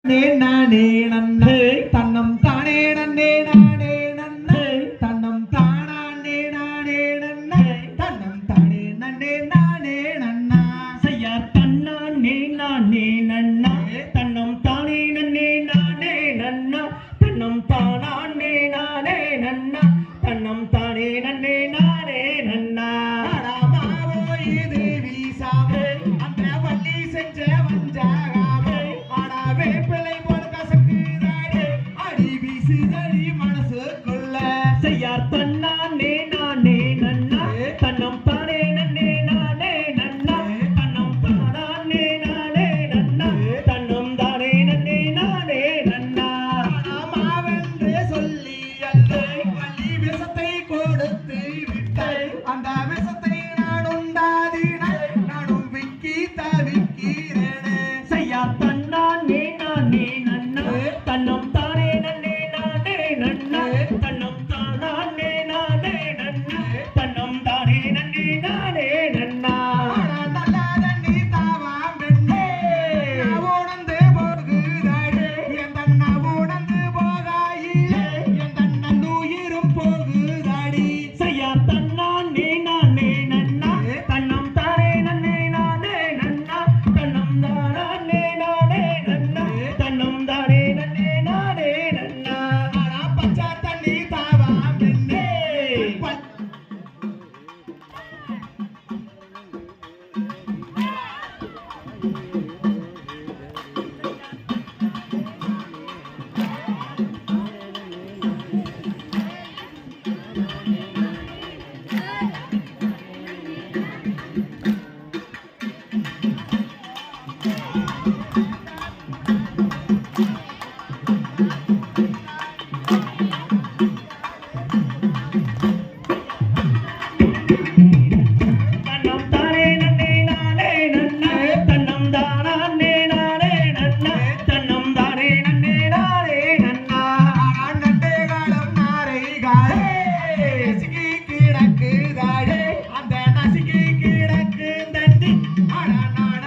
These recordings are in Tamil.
நானே நன்னே தன்னம் தானே நன்னே நானே நன்னே தன்னம் தானே நானே நன்னே தன்னம் தானே நன்னே நானே நன்னா செய்யார் தன்னானே நானே நன்னா தன்னம் தானே நன்னே நானே நன்னா தன்னம் தானே நானே நன்னா தன்னம் தானே நன்னே நானே நன்னா மாவோ இது வீசாமோ அந்த வள்ளி செஞ்ச வஞ்சாகாமோ ஆடாவே பிள்ளை போல் கசக்குதாடே அடி வீசுதடி மனசுக்குள்ள செய்யார் தன்னானே நானே நன்னா தன்னம் தானே நன்னே நானே நன்னா தன்னம் தானே நானே நன்னா தன்னம் தானே நன்னே நானே நன்னா மாவென்று சொல்லி அல்ல வள்ளி விஷத்தை கொடுத்து விட்டை அந்த விஷத்தை நான் உண்டாதினை நானும் விக்கி தவிக்கிறேனே செய்யார் தன்னானே நானே நன்னா தன்னம் தானே நன்னே நானே நன்னா தன்னம் தானே நானே நன்னா தன்னம் தானே நன்னே நானே நன்னா நல்லா தண்ணி தாவாம் பெண்ணே உணர்ந்து போகுதாடே என் தன்னை உணர்ந்து போகாயிலே என் தன்னன் உயிரும் போகுதாடி செய்யார் தன்னானே நானே நன்னா தன்னம் தானே நன்னே நானே நன்னா தன்னம் தானே நானே நன்னா தன்னம் தானே நன்னே நானே நன்னா பச்சை தண்ணி தாவாம் பெண்ணே தன்னம் தானே நன்னே நானே நன்னா தன்னம் தானே நானே நன்னா தன்னம் தானே நன்னே நானே நன்னா நண்டே காலம் நாரை காலே நசுக்கி கிடக்குதாடே அந்த நசுக்கி கிடக்கு தண்ணி நான்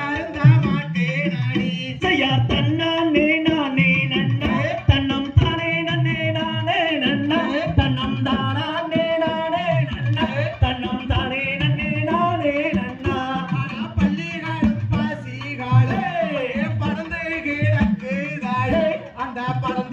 அருந்த மாட்டேன் அடி செய்யார் தன்னானே நானே நன்னா தன்னம் தானே நன்னே நானே நன்னா தன்னம் தானே நானே நன்னா தன்னம் தானே நன்னே நானே நன்னா பள்ளிகளும் பசிகளே பறந்து கிடக்குதாடே அந்த பறந்து